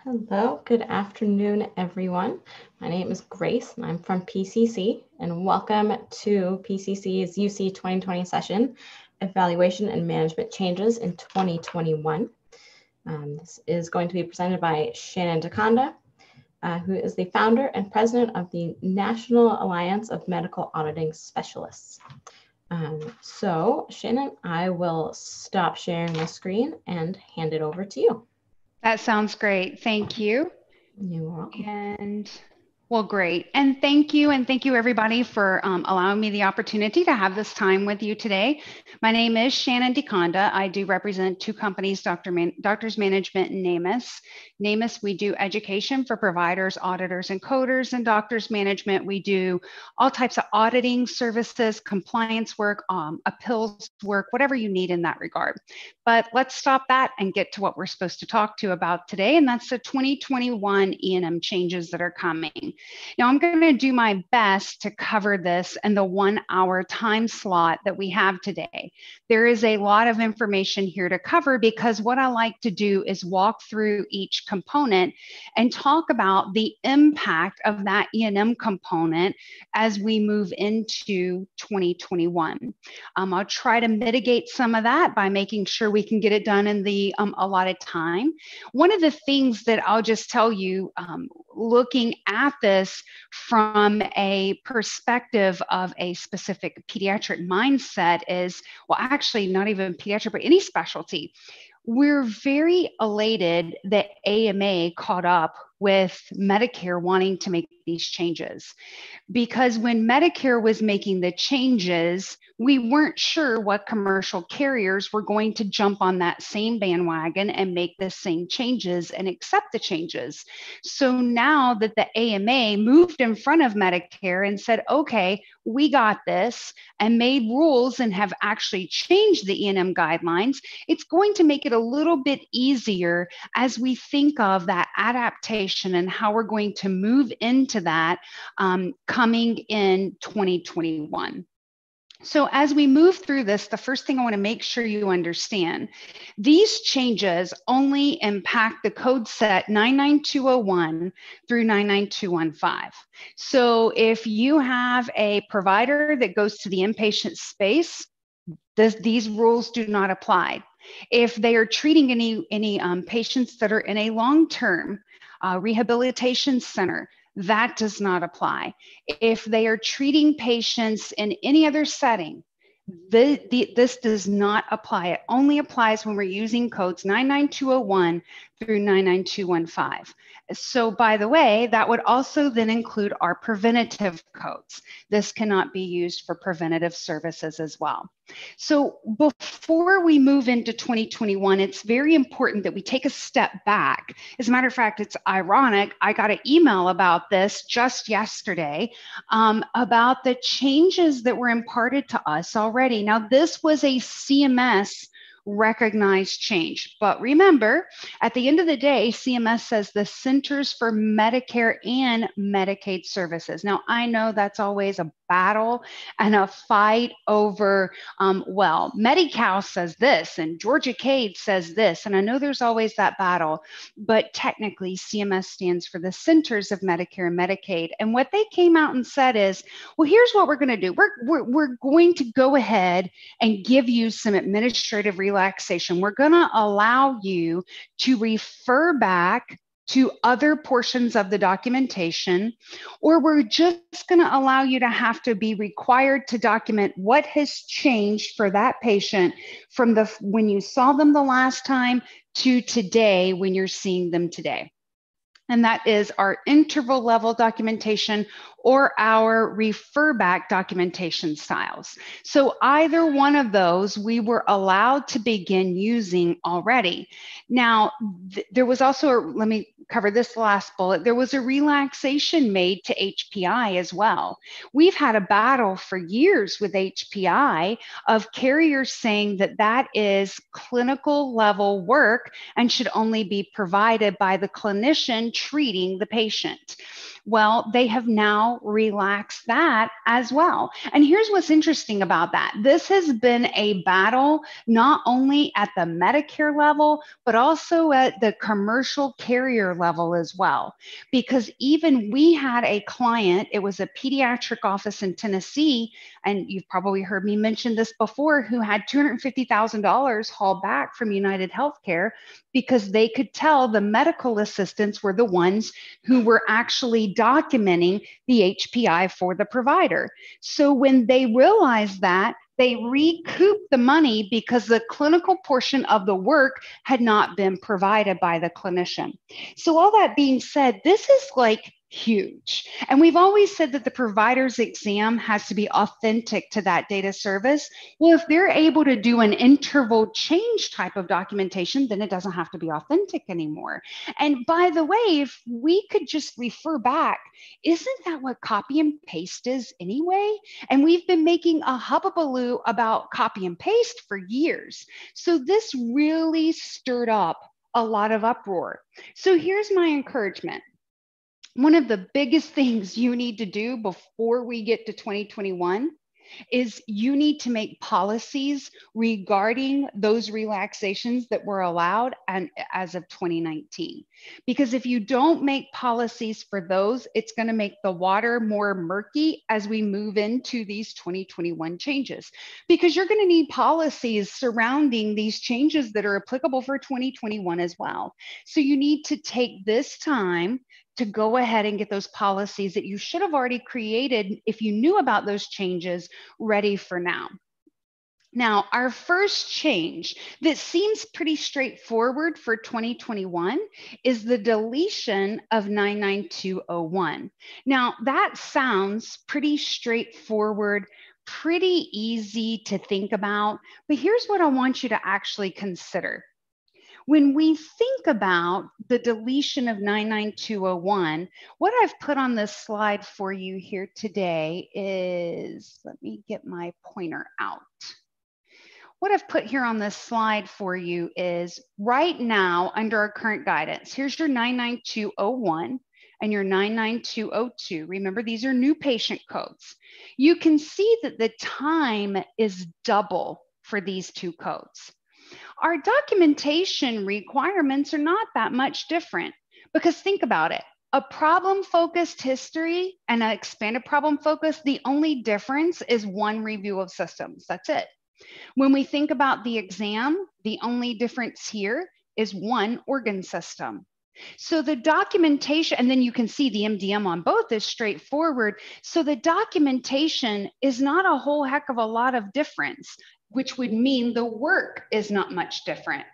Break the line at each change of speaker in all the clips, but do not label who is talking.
Hello, good afternoon, everyone. My name is Grace, and I'm from PCC, and welcome to PCC's UC 2020 session, Evaluation and Management Changes in 2021. This is going to be presented by Shannon DeConda, who is the founder and president of the National Alliance of Medical Auditing Specialists. So, Shannon, I will stop sharing my screen and hand it over to you.
That sounds great. Thank you.
You're welcome.
Well, great. And thank you everybody for allowing me the opportunity to have this time with you today. My name is Shannon DeConda. I do represent two companies, Doctors Management and NAMUS. NAMUS, we do education for providers, auditors, and coders. And Doctors Management, we do all types of auditing services, compliance work, appeals work, whatever you need in that regard. But let's stop that and get to what we're supposed to talk to about today. And that's the 2021 E&M changes that are coming. Now, I'm going to do my best to cover this in the 1 hour time slot that we have today. There is a lot of information here to cover because what I like to do is walk through each component and talk about the impact of that E&M component as we move into 2021. I'll try to mitigate some of that by making sure we can get it done in the allotted time. One of the things that I'll just tell you, looking at this from a perspective of a specific pediatric mindset is, well, actually not even pediatric, but any specialty. We're very elated that AMA caught up with Medicare wanting to make these changes. Because when Medicare was making the changes, we weren't sure what commercial carriers were going to jump on that same bandwagon and make the same changes and accept the changes. So now that the AMA moved in front of Medicare and said, okay, we got this, and made rules and have actually changed the E&M guidelines, it's going to make it a little bit easier as we think of that adaptation and how we're going to move into that coming in 2021. So as we move through this, the first thing I want to make sure you understand, these changes only impact the code set 99201 through 99215. So if you have a provider that goes to the inpatient space, these rules do not apply. If they are treating any patients that are in a long-term rehabilitation center, that does not apply. If they are treating patients in any other setting, this does not apply. It only applies when we're using codes 99201 through 99215. So by the way, that would also then include our preventative codes. This cannot be used for preventative services as well. So before we move into 2021, it's very important that we take a step back. As a matter of fact, it's ironic. I got an email about this just yesterday about the changes that were imparted to us already. Now, this was a CMS recognized change. But remember, at the end of the day, CMS says the Centers for Medicare and Medicaid Services. Now, I know that's always a battle and a fight over, well, Medi-Cal says this and Georgia CAID says this. And I know there's always that battle, but technically CMS stands for the Centers of Medicare and Medicaid. And what they came out and said is, well, here's what we're going to do. We're going to go ahead and give you some administrative relaxation. We're going to allow you to refer back to other portions of the documentation, or we're just going to allow you to have to be required to document what has changed for that patient from when you saw them the last time to today when you're seeing them today. And that is our interval level documentation or our refer back documentation styles. So either one of those we were allowed to begin using already. Now, there was also, let me cover this last bullet, there was a relaxation made to HPI as well. We've had a battle for years with HPI of carriers saying that that is clinical level work and should only be provided by the clinician treating the patient. Well, they have now relaxed that as well. And here's what's interesting about that. This has been a battle not only at the Medicare level, but also at the commercial carrier level as well. Because even we had a client, it was a pediatric office in Tennessee, and you've probably heard me mention this before, who had $250,000 hauled back from United Healthcare because they could tell the medical assistants were the ones who were actually documenting the HPI for the provider. So when they realized that, they recouped the money because the clinical portion of the work had not been provided by the clinician. So all that being said, this is like huge. And we've always said that the provider's exam has to be authentic to that data service. Well, if they're able to do an interval change type of documentation, then it doesn't have to be authentic anymore. And by the way, if we could just refer back, isn't that what copy and paste is anyway? And we've been making a hubbubaloo about copy and paste for years. So this really stirred up a lot of uproar. So here's my encouragement. One of the biggest things you need to do before we get to 2021 is you need to make policies regarding those relaxations that were allowed and as of 2019. Because if you don't make policies for those, it's going to make the water more murky as we move into these 2021 changes. Because you're going to need policies surrounding these changes that are applicable for 2021 as well. So you need to take this time to go ahead and get those policies that you should have already created if you knew about those changes ready for now. Now, our first change that seems pretty straightforward for 2021 is the deletion of 99201. Now, that sounds pretty straightforward, pretty easy to think about, but here's what I want you to actually consider. When we think about the deletion of 99201, what I've put on this slide for you here today is, let me get my pointer out. What I've put here on this slide for you is right now under our current guidance, here's your 99201 and your 99202. Remember, these are new patient codes. You can see that the time is double for these two codes. Our documentation requirements are not that much different because think about it. A problem-focused history and an expanded problem focus, the only difference is one review of systems. That's it. When we think about the exam, the only difference here is one organ system. So the documentation, and then you can see the MDM on both is straightforward. So the documentation is not a whole heck of a lot of difference, which would mean the work is not much different.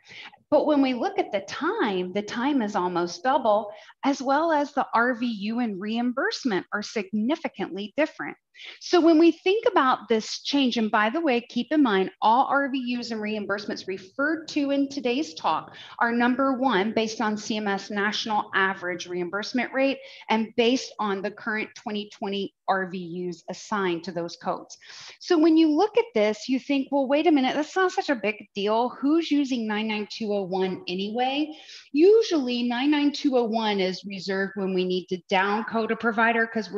But when we look at the time is almost double, as well as the RVU and reimbursement are significantly different. So when we think about this change, and by the way, keep in mind, all RVUs and reimbursements referred to in today's talk are number one, based on CMS national average reimbursement rate and based on the current 2020 RVUs assigned to those codes. So when you look at this, you think, well, wait a minute, that's not such a big deal. Who's using 99201 anyway? Usually 99201 is reserved when we need to down code a provider because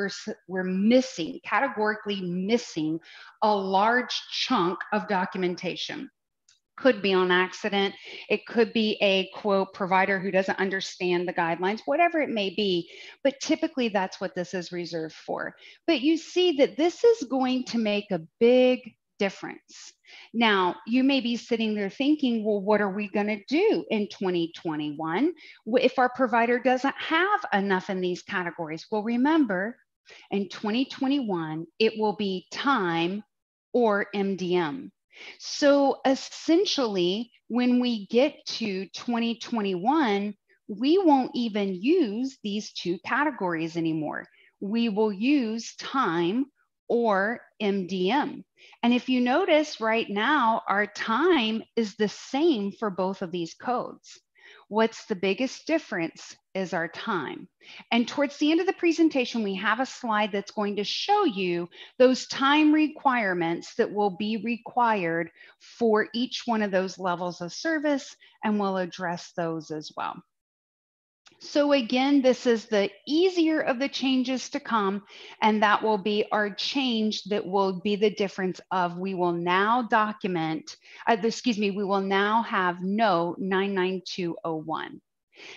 we're missing, categorically missing a large chunk of documentation. Could be on accident. It could be a quote provider who doesn't understand the guidelines, whatever it may be. But typically that's what this is reserved for. But you see that this is going to make a big difference. Now, you may be sitting there thinking, well, what are we going to do in 2021 if our provider doesn't have enough in these categories? Well, remember, in 2021, it will be time or MDM. So essentially, when we get to 2021, we won't even use these two categories anymore. We will use time or MDM. And if you notice right now, our time is the same for both of these codes. What's the biggest difference is our time. And towards the end of the presentation, we have a slide that's going to show you those time requirements that will be required for each one of those levels of service, and we'll address those as well. So again, this is the easier of the changes to come, and that will be our change that will be the difference of we will now document, we will now have no 99201.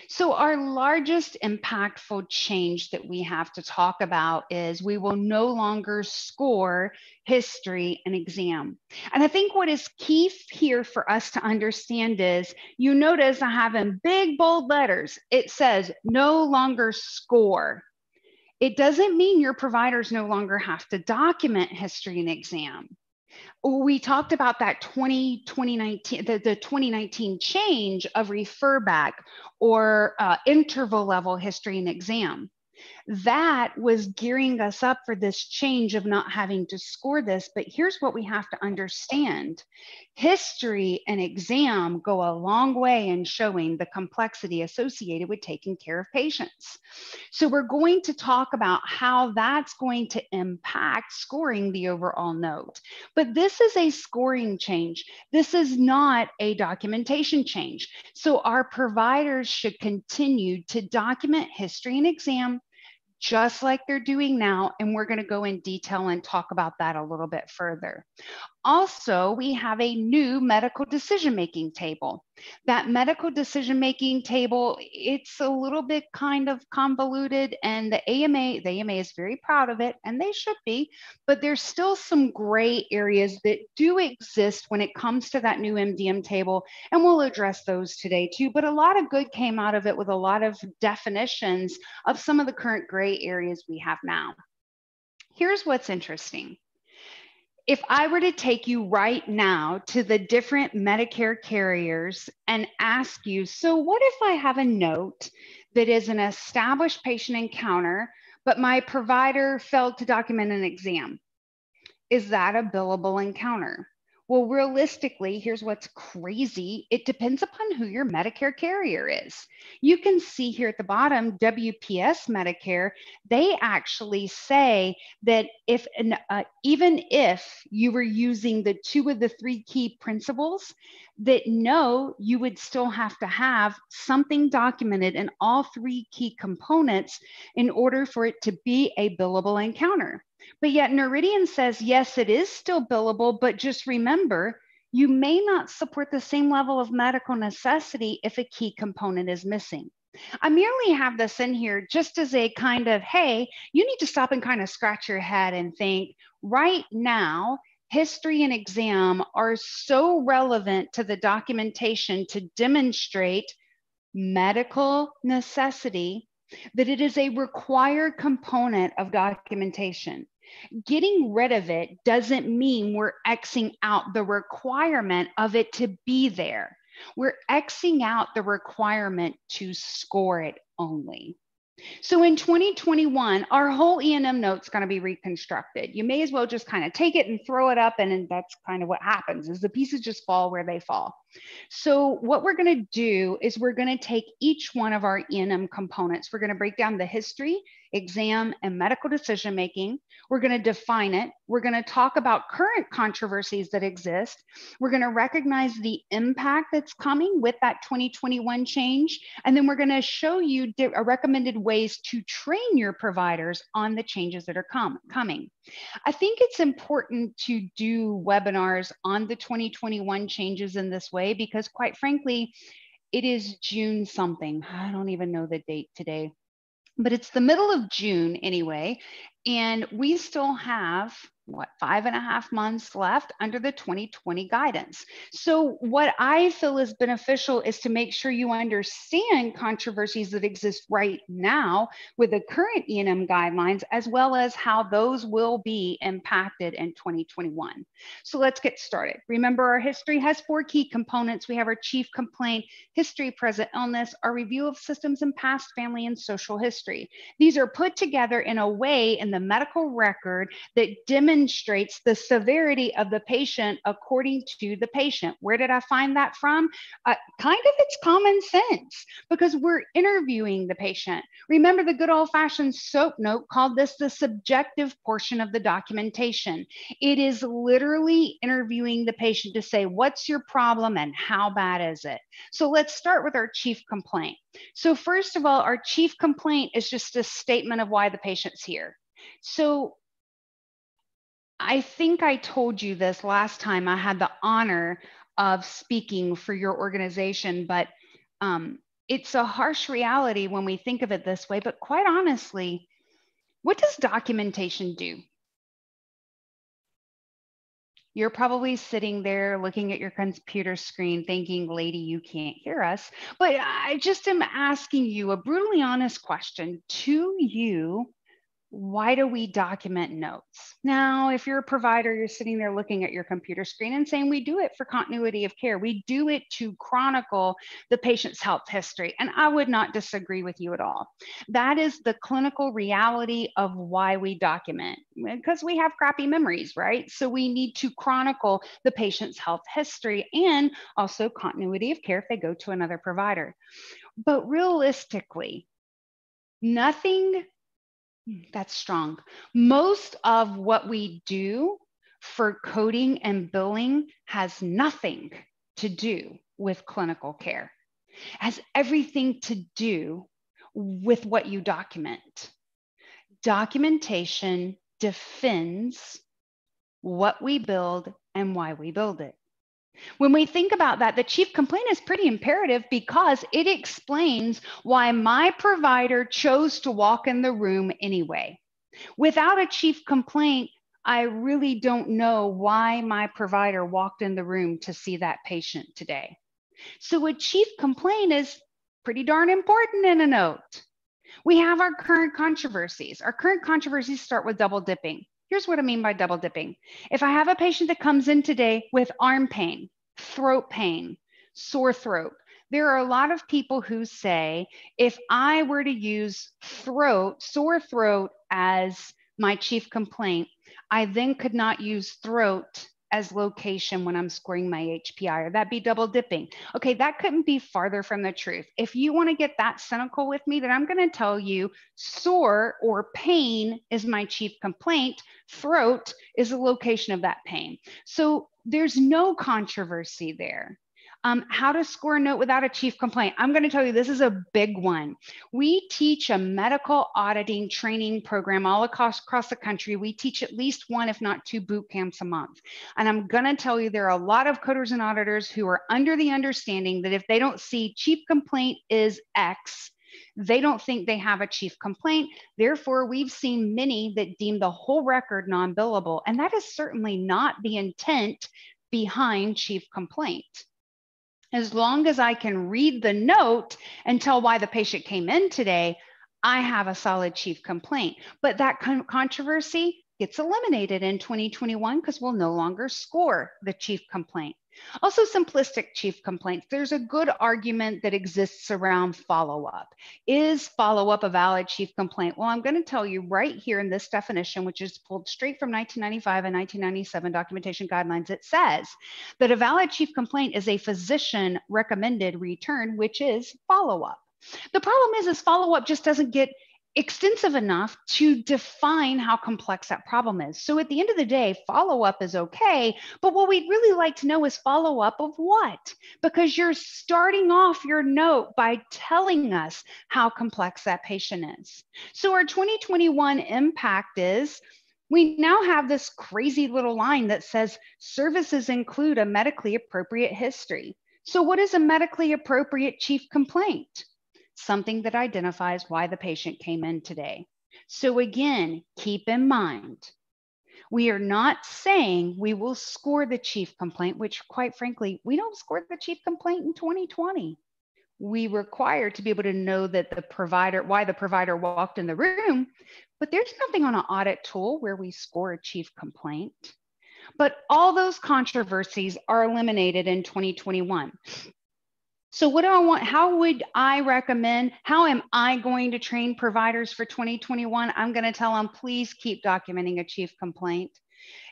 So our largest impactful change that we have to talk about is we will no longer score history and exam. And I think what is key here for us to understand is, you notice I have in big bold letters, it says no longer score. It doesn't mean your providers no longer have to document history and exam. We talked about that 2019, the 2019 change of refer back or interval level history and exam. That was gearing us up for this change of not having to score this. But here's what we have to understand. History and exam go a long way in showing the complexity associated with taking care of patients. So we're going to talk about how that's going to impact scoring the overall note. But this is a scoring change. This is not a documentation change. So our providers should continue to document history and exam just like they're doing now. And we're going to go in detail and talk about that a little bit further. Also, we have a new medical decision-making table. That medical decision-making table, it's a little bit kind of convoluted, and the AMA is very proud of it, and they should be, but there's still some gray areas that do exist when it comes to that new MDM table, and we'll address those today too. But a lot of good came out of it with a lot of definitions of some of the current gray areas we have now. Here's what's interesting. If I were to take you right now to the different Medicare carriers and ask you, so what if I have a note that is an established patient encounter, but my provider failed to document an exam? Is that a billable encounter? Well, realistically, here's what's crazy. It depends upon who your Medicare carrier is. You can see here at the bottom, WPS Medicare, they actually say that even if you were using the 2 of the 3 key principles, that no, you would still have to have something documented in all 3 key components in order for it to be a billable encounter. But yet Noridian says, yes, it is still billable, but just remember, you may not support the same level of medical necessity if a key component is missing. I merely have this in here just as a kind of, hey, you need to stop and kind of scratch your head and think, right now, history and exam are so relevant to the documentation to demonstrate medical necessity that it is a required component of documentation. Getting rid of it doesn't mean we're Xing out the requirement of it to be there. We're Xing out the requirement to score it only. So in 2021, our whole E&M note's going to be reconstructed. You may as well just kind of take it and throw it up, and that's kind of what happens, is the pieces just fall where they fall. So what we're going to do is we're going to take each one of our E&M components. We're going to break down the history, exam, and medical decision-making. We're going to define it. We're going to talk about current controversies that exist. We're going to recognize the impact that's coming with that 2021 change. And then we're going to show you recommended ways to train your providers on the changes that are coming. I think it's important to do webinars on the 2021 changes in this way, because quite frankly, it is June something. I don't even know the date today, but it's the middle of June anyway. And we still have, 5.5 months left under the 2020 guidance. So what I feel is beneficial is to make sure you understand controversies that exist right now with the current E&M guidelines, as well as how those will be impacted in 2021. So let's get started. Remember, our history has 4 key components. We have our chief complaint, history, present illness, our review of systems and past family and social history. These are put together in a way in the medical record that demonstrates demonstrates the severity of the patient according to the patient. Where did I find that from? Kind of it's common sense, because we're interviewing the patient. Remember, the good old-fashioned SOAP note called this the subjective portion of the documentation. It is literally interviewing the patient to say, what's your problem and how bad is it? So let's start with our chief complaint. So first of all, our chief complaint is just a statement of why the patient's here. So I think I told you this last time I had the honor of speaking for your organization, but it's a harsh reality when we think of it this way. But quite honestly, what does documentation do? You're probably sitting there looking at your computer screen thinking, lady, you can't hear us. But I just am asking you a brutally honest question to you. Why do we document notes? Now, if you're a provider, you're sitting there looking at your computer screen and saying, we do it for continuity of care. We do it to chronicle the patient's health history. And I would not disagree with you at all. That is the clinical reality of why we document, because we have crappy memories, right? So we need to chronicle the patient's health history and also continuity of care if they go to another provider. But realistically, nothing. That's strong. Most of what we do for coding and billing has nothing to do with clinical care. It has everything to do with what you document. Documentation defends what we build and why we build it. When we think about that, the chief complaint is pretty imperative because it explains why my provider chose to walk in the room anyway. Without a chief complaint, I really don't know why my provider walked in the room to see that patient today. So a chief complaint is pretty darn important in a note. We have our current controversies. Our current controversies start with double dipping. Here's what I mean by double dipping. If I have a patient that comes in today with arm pain, throat pain, sore throat, there are a lot of people who say, if I were to use sore throat as my chief complaint, I then could not use throat as location when I'm scoring my HPI, or that'd be double dipping. Okay, that couldn't be farther from the truth. If you want to get that cynical with me, then I'm going to tell you sore or pain is my chief complaint. Throat is the location of that pain. So there's no controversy there. How to score a note without a chief complaint. I'm going to tell you, this is a big one. We teach a medical auditing training program all across the country. We teach at least one, if not two boot camps a month. And I'm going to tell you, there are a lot of coders and auditors who are under the understanding that if they don't see chief complaint is X, they don't think they have a chief complaint. Therefore, we've seen many that deem the whole record non-billable. And that is certainly not the intent behind chief complaint. As long as I can read the note and tell why the patient came in today, I have a solid chief complaint. But that controversy gets eliminated in 2021 because we'll no longer score the chief complaint. Also, simplistic chief complaints. There's a good argument that exists around follow-up. Is follow-up a valid chief complaint? Well, I'm going to tell you right here in this definition, which is pulled straight from 1995 and 1997 documentation guidelines. It says that a valid chief complaint is a physician recommended return, which is follow-up. The problem is follow-up just doesn't get extensive enough to define how complex that problem is. So at the end of the day, follow-up is okay, but what we'd really like to know is follow-up of what? Because you're starting off your note by telling us how complex that patient is. So our 2021 impact is, we now have this crazy little line that says services include a medically appropriate history. So what is a medically appropriate chief complaint? Something that identifies why the patient came in today. So again, keep in mind, we are not saying we will score the chief complaint, which quite frankly, we don't score the chief complaint in 2020. We require to be able to know that why the provider walked in the room, but there's nothing on an audit tool where we score a chief complaint. But all those controversies are eliminated in 2021. So what do I want? How would I recommend? How am I going to train providers for 2021? I'm going to tell them, please keep documenting a chief complaint.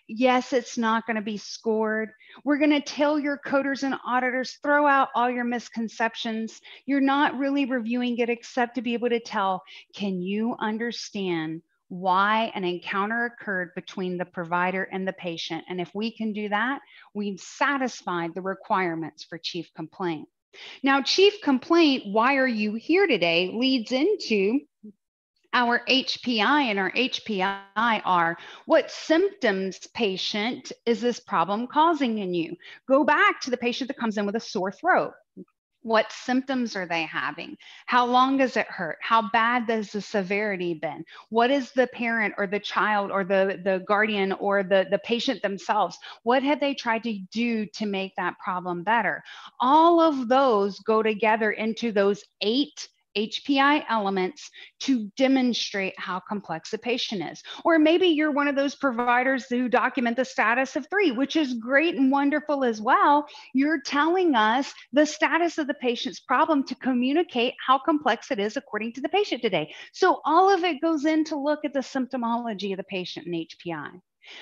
Yes, it's not going to be scored. We're going to tell your coders and auditors, throw out all your misconceptions. You're not really reviewing it except to be able to tell, can you understand why an encounter occurred between the provider and the patient? And if we can do that, we've satisfied the requirements for chief complaint. Now, chief complaint, why are you here today, leads into our HPI, and our HPI are, what symptoms, patient, is this problem causing in you? Go back to the patient that comes in with a sore throat. What symptoms are they having? How long does it hurt? How bad has the severity been? What is the parent or the child or the guardian or the patient themselves? What have they tried to do to make that problem better? All of those go together into those 8 HPI elements to demonstrate how complex a patient is. Or maybe you're one of those providers who document the status of 3, which is great and wonderful as well. You're telling us the status of the patient's problem to communicate how complex it is according to the patient today. So all of it goes in to look at the symptomology of the patient in HPI.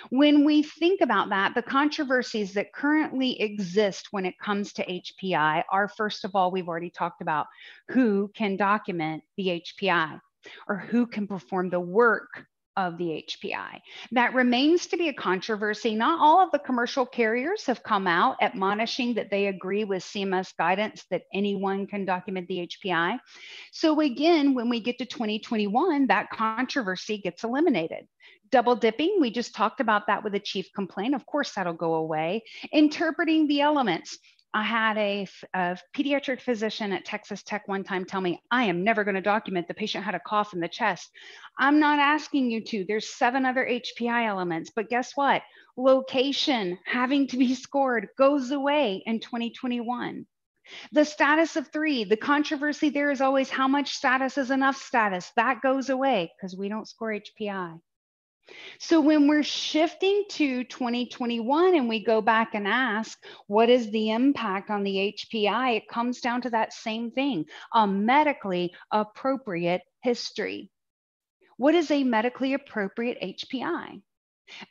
When we think about that, the controversies that currently exist when it comes to HPI are, first of all, we've already talked about who can document the HPI or who can perform the work of the HPI. That remains to be a controversy. Not all of the commercial carriers have come out admonishing that they agree with CMS guidance that anyone can document the HPI. So again, when we get to 2021, that controversy gets eliminated. Double dipping, we just talked about that with a chief complaint. Of course, that'll go away. Interpreting the elements. I had a pediatric physician at Texas Tech one time tell me, I am never going to document the patient had a cough in the chest. I'm not asking you to. There's 7 other HPI elements, but guess what? Location having to be scored goes away in 2021. The status of 3, the controversy there is always how much status is enough status. That goes away because we don't score HPI. So when we're shifting to 2021 and we go back and ask, what is the impact on the HPI? It comes down to that same thing, a medically appropriate history. What is a medically appropriate HPI?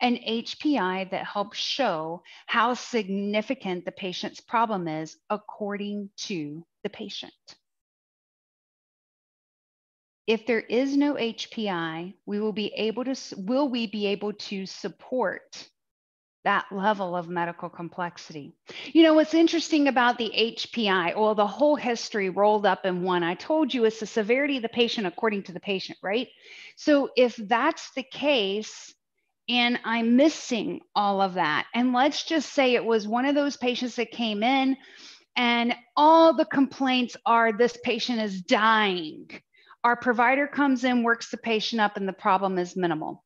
An HPI that helps show how significant the patient's problem is according to the patient. If there is no HPI, will we be able to support that level of medical complexity? You know, what's interesting about the HPI, well, the whole history rolled up in one. I told you it's the severity of the patient according to the patient, right? So if that's the case, and I'm missing all of that, and let's just say it was one of those patients that came in and all the complaints are this patient is dying. Our provider comes in, works the patient up, and the problem is minimal.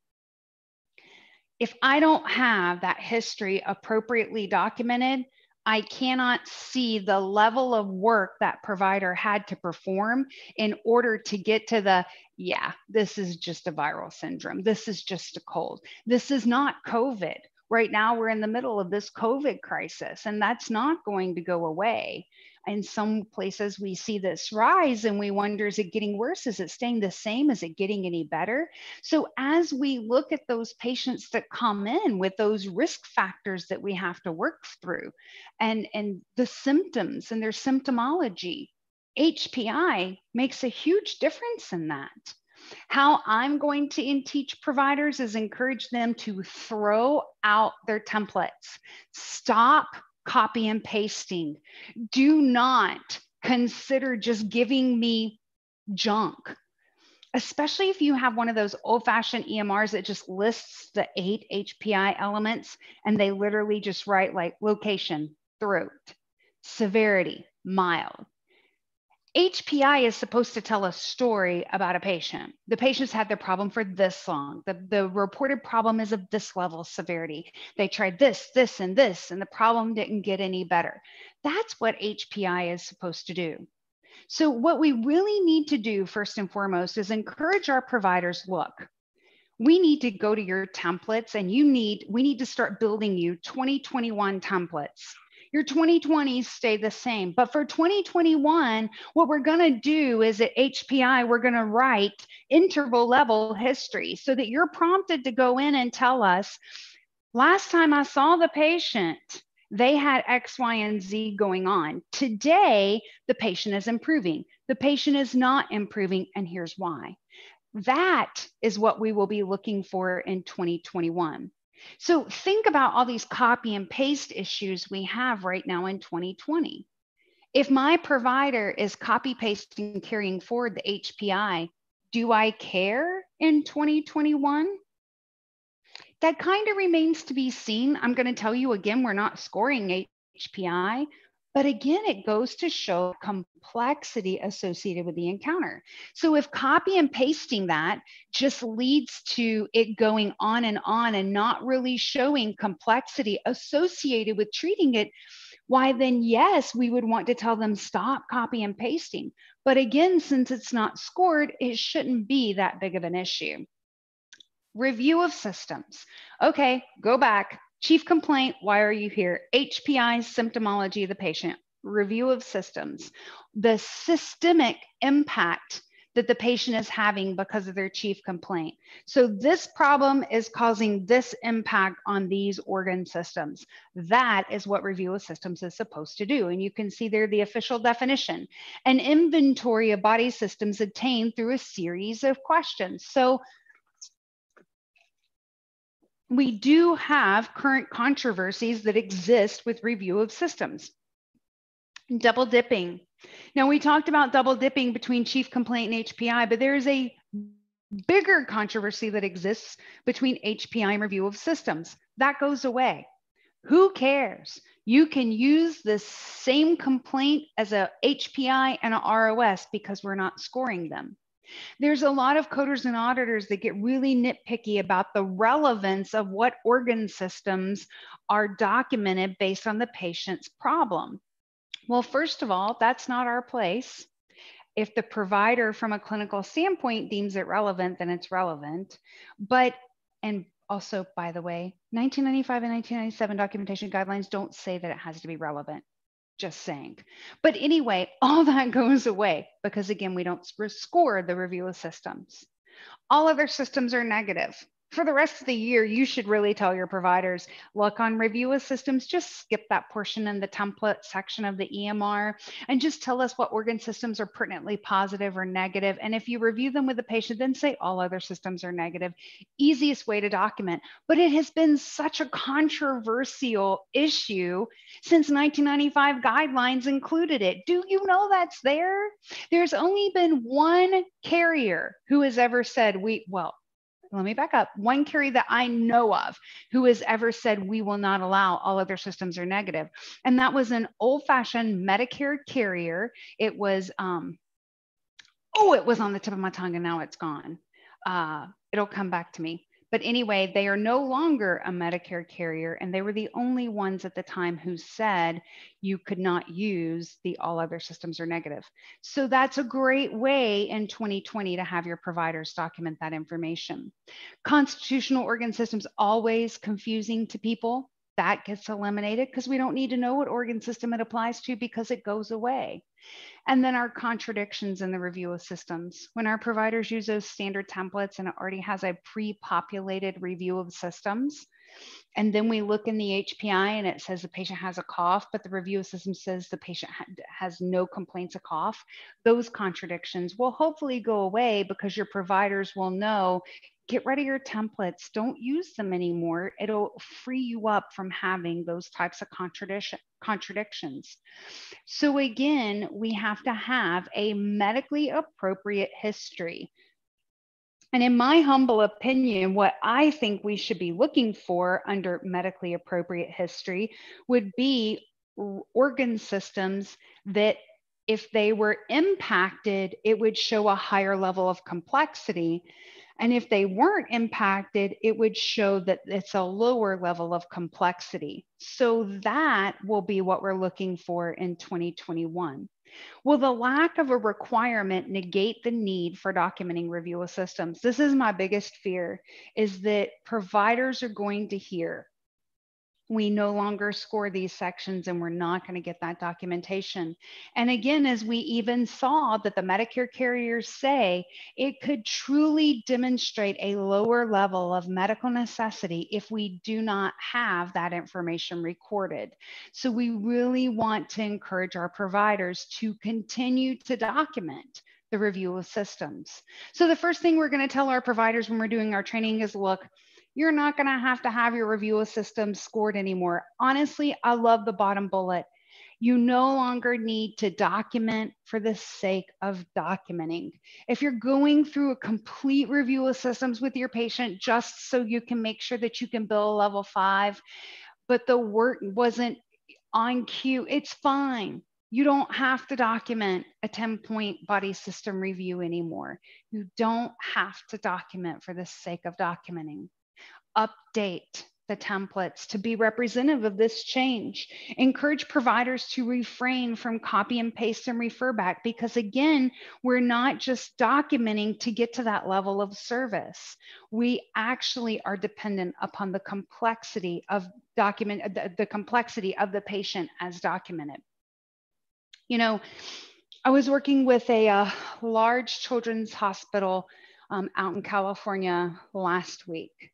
If I don't have that history appropriately documented, I cannot see the level of work that provider had to perform in order to get to the, yeah, this is just a viral syndrome. This is just a cold. This is not COVID. Right now, we're in the middle of this COVID crisis, and that's not going to go away. In some places, we see this rise and we wonder, is it getting worse? Is it staying the same? Is it getting any better? So as we look at those patients that come in with those risk factors that we have to work through and the symptoms and their symptomology, HPI makes a huge difference in that. How I'm going to teach providers is encourage them to throw out their templates. Stop copy and pasting. Do not consider just giving me junk, especially if you have one of those old-fashioned EMRs that just lists the 8 HPI elements and they literally just write like location, throat, severity, mild. HPI is supposed to tell a story about a patient. The patient's had their problem for this long. The reported problem is of this level of severity. They tried this, this, and this, and the problem didn't get any better. That's what HPI is supposed to do. So what we really need to do first and foremost is encourage our providers, look, we need to go to your templates and we need to start building you 2021 templates. Your 2020s stay the same, but for 2021, what we're going to do is at HPI, we're going to write interval level history so that you're prompted to go in and tell us, Last time I saw the patient, they had X, Y, and Z going on. Today, the patient is improving. The patient is not improving, and here's why. That is what we will be looking for in 2021. So think about all these copy and paste issues we have right now in 2020. If my provider is copy pasting, carrying forward the HPI, do I care in 2021? That kind of remains to be seen. I'm going to tell you again, we're not scoring HPI, but again, it goes to show complexity associated with the encounter. So if copy and pasting that just leads to it going on and not really showing complexity associated with treating it, why then, yes, we would want to tell them stop copy and pasting. But again, since it's not scored, it shouldn't be that big of an issue. Review of systems. Okay, go back. Chief complaint, why are you here? HPI, symptomology of the patient. Review of systems. The systemic impact that the patient is having because of their chief complaint. So this problem is causing this impact on these organ systems. That is what review of systems is supposed to do. And you can see there the official definition. An inventory of body systems obtained through a series of questions. So we do have current controversies that exist with review of systems. Double dipping. Now, we talked about double dipping between chief complaint and HPI, but there is a bigger controversy that exists between HPI and review of systems. That goes away. Who cares? You can use the same complaint as a HPI and a ROS because we're not scoring them. There's a lot of coders and auditors that get really nitpicky about the relevance of what organ systems are documented based on the patient's problem. Well, first of all, that's not our place. If the provider from a clinical standpoint deems it relevant, then it's relevant. And also, by the way, 1995 and 1997 documentation guidelines don't say that it has to be relevant. Just saying. But anyway, all that goes away because again, we don't score the review of systems. All other systems are negative. For the rest of the year, you should really tell your providers, look, on review of systems, just skip that portion in the template section of the EMR and just tell us what organ systems are pertinently positive or negative. And if you review them with the patient, then say all other systems are negative. Easiest way to document. But it has been such a controversial issue since 1995 guidelines included it. Do you know that's there? There's only been one carrier who has ever said, let me back up. One carrier that I know of who has ever said we will not allow all other systems are negative. And that was an old-fashioned Medicare carrier. It was, it was on the tip of my tongue and now it's gone. It'll come back to me. But anyway, they are no longer a Medicare carrier, and they were the only ones at the time who said you could not use the all other systems are negative. So that's a great way in 2020 to have your providers document that information. Constitutional organ systems, always confusing to people. That gets eliminated because we don't need to know what organ system it applies to because it goes away. And then our contradictions in the review of systems. When our providers use those standard templates and it already has a pre-populated review of systems, and then we look in the HPI and it says the patient has a cough, but the review of system says the patient has no complaints of cough, those contradictions will hopefully go away because your providers will know, get rid of your templates, don't use them anymore. It'll free you up from having those types of contradictions. So again, we have to have a medically appropriate history. And in my humble opinion, what I think we should be looking for under medically appropriate history would be organ systems that if they were impacted, it would show a higher level of complexity. And if they weren't impacted, it would show that it's a lower level of complexity. So that will be what we're looking for in 2021. Will the lack of a requirement negate the need for documenting review of systems? This is my biggest fear, is that providers are going to hear, We no longer score these sections, and we're not going to get that documentation. And again, as we even saw that the Medicare carriers say, it could truly demonstrate a lower level of medical necessity if we do not have that information recorded. So we really want to encourage our providers to continue to document the review of systems. So the first thing we're going to tell our providers when we're doing our training is, look, you're not going to have your review of systems scored anymore. Honestly, I love the bottom bullet. You no longer need to document for the sake of documenting. If you're going through a complete review of systems with your patient just so you can make sure that you can bill a level 5, but the work wasn't on cue, it's fine. You don't have to document a 10-point body system review anymore. You don't have to document for the sake of documenting. Update the templates to be representative of this change. Encourage providers to refrain from copy and paste and refer back, because again, we're not just documenting to get to that level of service. We actually are dependent upon the complexity of the complexity of the patient as documented. You know, I was working with a large children's hospital out in California last week.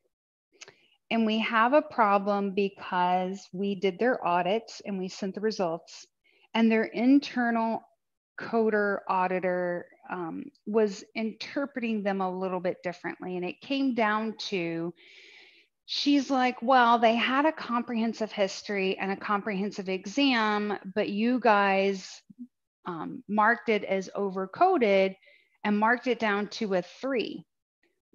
And we have a problem because we did their audits and we sent the results, and their internal coder auditor was interpreting them a little bit differently. And it came down to, she's like, well, they had a comprehensive history and a comprehensive exam, but you guys marked it as overcoded and marked it down to a 3.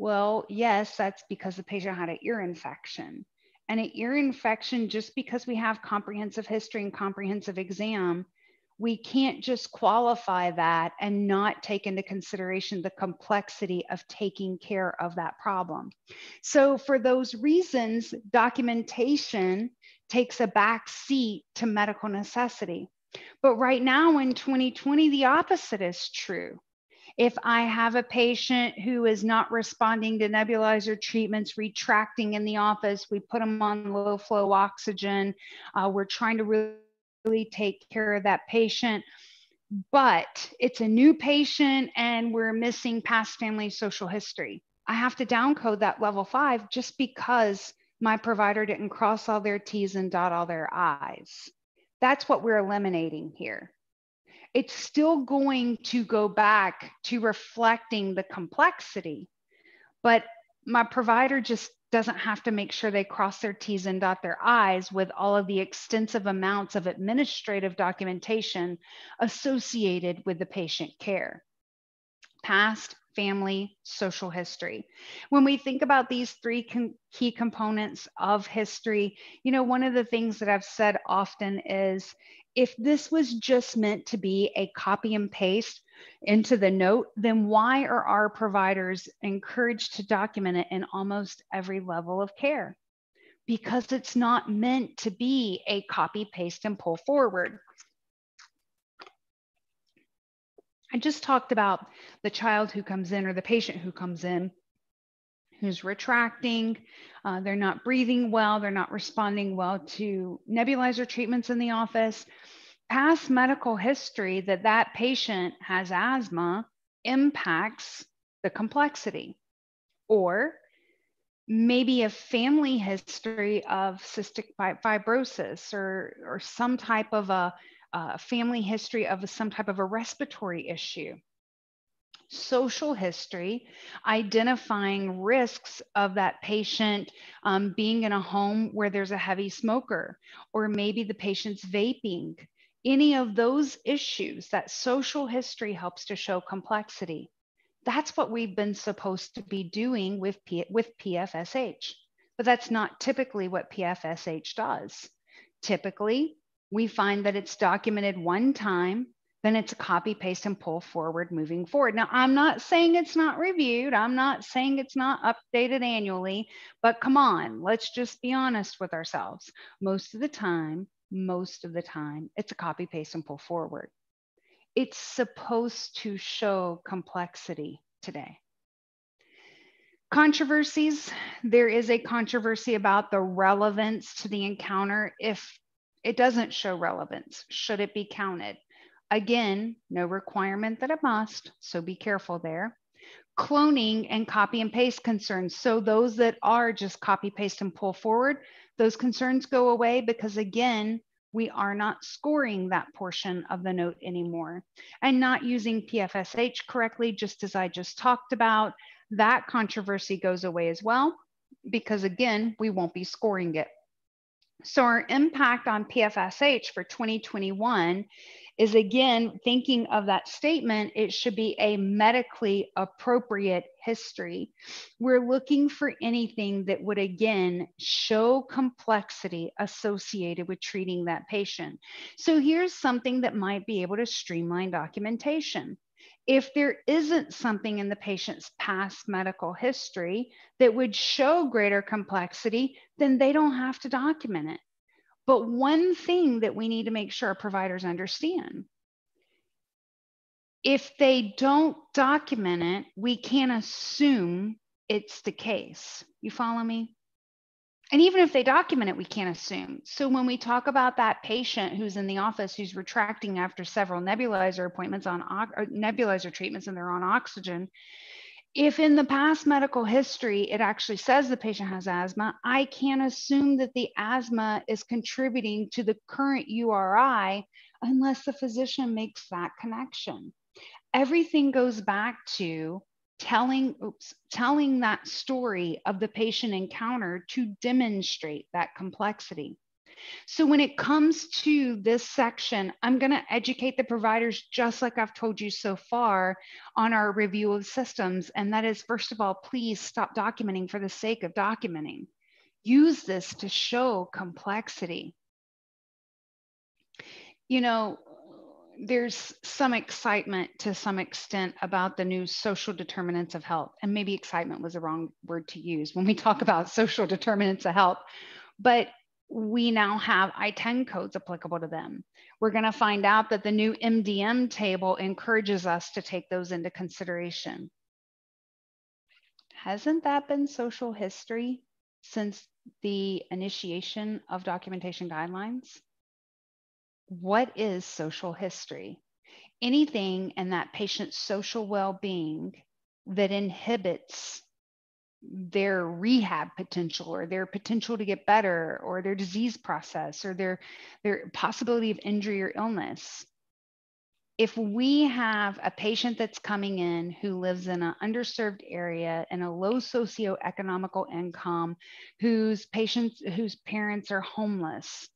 Well, yes, that's because the patient had an ear infection. And an ear infection, just because we have comprehensive history and comprehensive exam, we can't just qualify that and not take into consideration the complexity of taking care of that problem. So for those reasons, documentation takes a back seat to medical necessity. But right now in 2020, the opposite is true. If I have a patient who is not responding to nebulizer treatments, retracting in the office, we put them on low flow oxygen. We're trying to really take care of that patient, but it's a new patient and we're missing past family social history. I have to downcode that level 5 just because my provider didn't cross all their T's and dot all their I's. That's what we're eliminating here. It's still going to go back to reflecting the complexity, but my provider just doesn't have to make sure they cross their T's and dot their I's with all of the extensive amounts of administrative documentation associated with the patient care. Past, family, social history. When we think about these 3 key components of history, you know, one of the things that I've said often is, if this was just meant to be a copy and paste into the note, then why are our providers encouraged to document it in almost every level of care? Because it's not meant to be a copy, paste, and pull forward. I just talked about the child who comes in, or the patient who comes in, who's retracting, they're not breathing well, they're not responding well to nebulizer treatments in the office. Past medical history that that patient has asthma impacts the complexity. Or maybe a family history of cystic fibrosis, or some type of a family history of some type of a respiratory issue. Social history, identifying risks of that patient being in a home where there's a heavy smoker, or maybe the patient's vaping. Any of those issues, that social history helps to show complexity. That's what we've been supposed to be doing with PFSH, but that's not typically what PFSH does. Typically, we find that it's documented one time, then it's a copy, paste, and pull forward moving forward. Now, I'm not saying it's not reviewed. I'm not saying it's not updated annually, but come on, let's just be honest with ourselves. Most of the time, it's a copy, paste, and pull forward. It's supposed to show complexity today. Controversies. There is a controversy about the relevance to the encounter. If it doesn't show relevance, should it be counted? Again, no requirement that it must, so be careful there. Cloning and copy and paste concerns. So those that are just copy, paste, and pull forward, those concerns go away because again, we are not scoring that portion of the note anymore. And not using PFSH correctly, just as I just talked about, that controversy goes away as well, because again, we won't be scoring it. So our impact on PFSH for 2021 is, again, thinking of that statement, it should be a medically appropriate history. We're looking for anything that would, again, show complexity associated with treating that patient. So here's something that might be able to streamline documentation. If there isn't something in the patient's past medical history that would show greater complexity, then they don't have to document it. But one thing that we need to make sure our providers understand, if they don't document it, we can't assume it's the case. You follow me? And even if they document it, we can't assume. So when we talk about that patient who's in the office, who's retracting after several nebulizer appointments on nebulizer treatments and they're on oxygen, if in the past medical history, it actually says the patient has asthma, I can't assume that the asthma is contributing to the current URI unless the physician makes that connection. Everything goes back to telling that story of the patient encounter to demonstrate that complexity. So when it comes to this section, I'm going to educate the providers just like I've told you so far on our review of systems. And that is, first of all, please stop documenting for the sake of documenting. Use this to show complexity. You know, there's some excitement to some extent about the new social determinants of health. And maybe excitement was the wrong word to use when we talk about social determinants of health. But we now have I-10 codes applicable to them. We're going to find out that the new MDM table encourages us to take those into consideration. Hasn't that been social history since the initiation of documentation guidelines? What is social history? Anything in that patient's social well-being that inhibits their rehab potential or their potential to get better or their disease process or their possibility of injury or illness. If we have a patient that's coming in who lives in an underserved area in a low socioeconomical income, whose parents are homeless,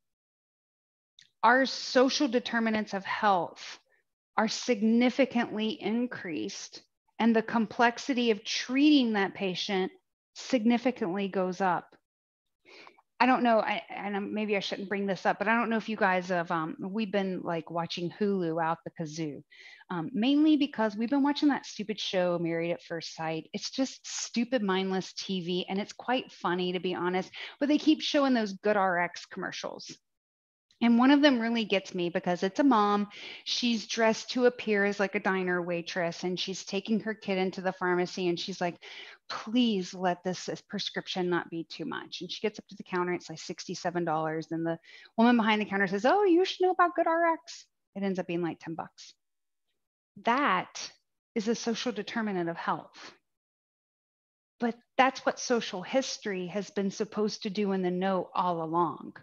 our social determinants of health are significantly increased, and the complexity of treating that patient significantly goes up. I don't know, and maybe I shouldn't bring this up, but I don't know if you guys have, we've been like watching Hulu out the kazoo, mainly because we've been watching that stupid show, Married at First Sight. It's just stupid, mindless TV, and it's quite funny, to be honest, but they keep showing those GoodRx commercials. And one of them really gets me because it's a mom. She's dressed to appear as like a diner waitress, and she's taking her kid into the pharmacy, and she's like, please let this prescription not be too much. And she gets up to the counter, it's like $67. And the woman behind the counter says, oh, you should know about GoodRx. It ends up being like $10. That is a social determinant of health. But that's what social history has been supposed to do in the note all along.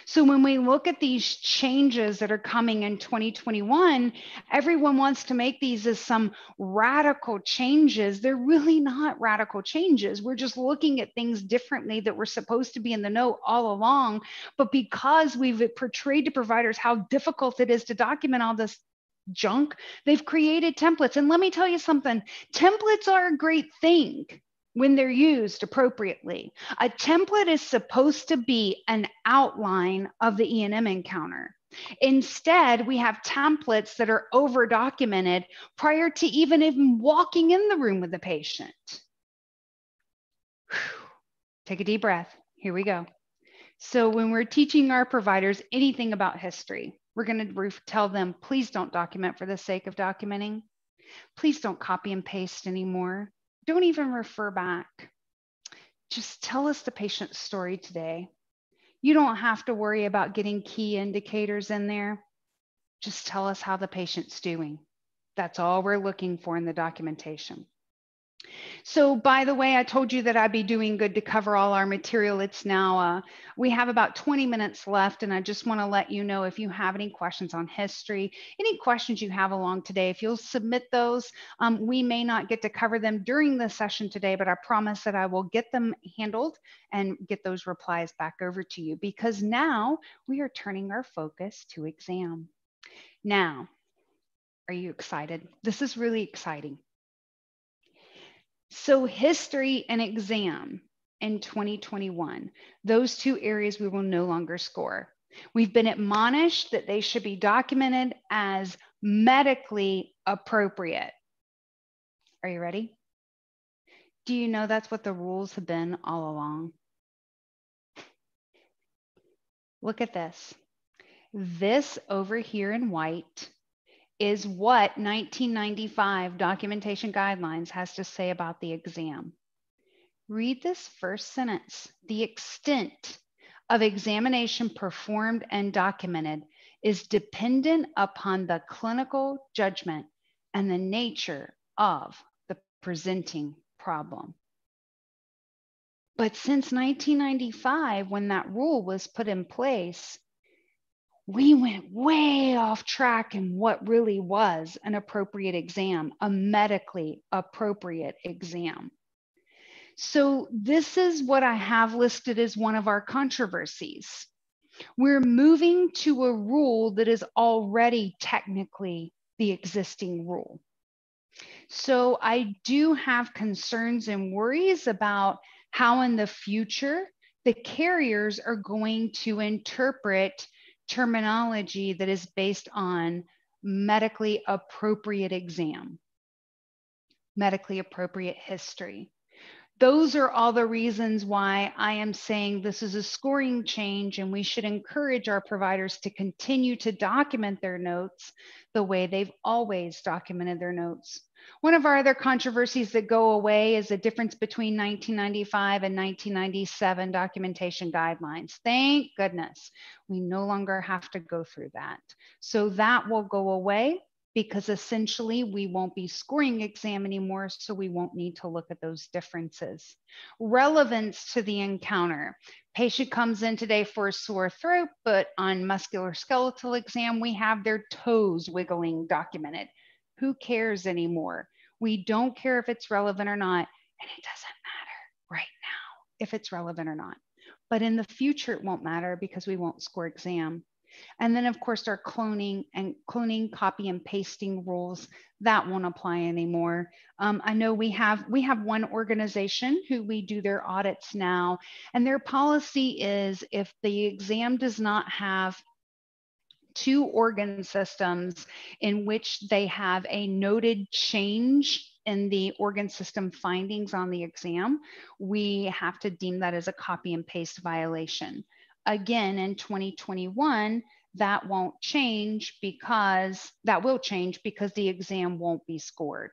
So when we look at these changes that are coming in 2021, everyone wants to make these as some radical changes. They're really not radical changes. We're just looking at things differently that were supposed to be in the note all along. But because we've portrayed to providers how difficult it is to document all this junk, they've created templates. And let me tell you something, templates are a great thing when they're used appropriately. A template is supposed to be an outline of the E&M encounter. Instead, we have templates that are over-documented prior to even walking in the room with the patient. Take a deep breath. Here we go. So when we're teaching our providers anything about history, we're going to tell them, please don't document for the sake of documenting. Please don't copy and paste anymore. Don't even refer back. just tell us the patient's story today. You don't have to worry about getting key indicators in there. Just tell us how the patient's doing. That's all we're looking for in the documentation. So by the way, I told you that I'd be doing good to cover all our material. It's now, we have about 20 minutes left, and I just want to let you know if you have any questions on history, any questions you have along today, if you'll submit those, we may not get to cover them during the session today, but I promise that I will get them handled and get those replies back over to you, because now we are turning our focus to exam. Now, are you excited? This is really exciting. So history and exam in 2021, those two areas we will no longer score. We've been admonished that they should be documented as medically appropriate. Are you ready? Do you know that's what the rules have been all along? Look at this. This over here in white is what 1995 documentation guidelines has to say about the exam. Read this first sentence. The extent of examination performed and documented is dependent upon the clinical judgment and the nature of the presenting problem. But since 1995, when that rule was put in place, we went way off track in what really was an appropriate exam, a medically appropriate exam. So this is what I have listed as one of our controversies. We're moving to a rule that is already technically the existing rule. So I do have concerns and worries about how in the future the carriers are going to interpret terminology that is based on medically appropriate exam, medically appropriate history. Those are all the reasons why I am saying this is a scoring change, and we should encourage our providers to continue to document their notes the way they've always documented their notes. One of our other controversies that go away is the difference between 1995 and 1997 documentation guidelines. Thank goodness we no longer have to go through that. So that will go away, because essentially we won't be scoring exam anymore, so we won't need to look at those differences. Relevance to the encounter. Patient comes in today for a sore throat, but on musculoskeletal exam, we have their toes wiggling documented. Who cares anymore? We don't care if it's relevant or not, and it doesn't matter right now if it's relevant or not. But in the future, it won't matter because we won't score exam. And then of course our cloning, copy and pasting rules, that won't apply anymore. I know we have one organization who we do their audits now, and their policy is if the exam does not have 2 organ systems in which they have a noted change in the organ system findings on the exam, we have to deem that as a copy and paste violation. Again, in 2021, that won't change because the exam won't be scored.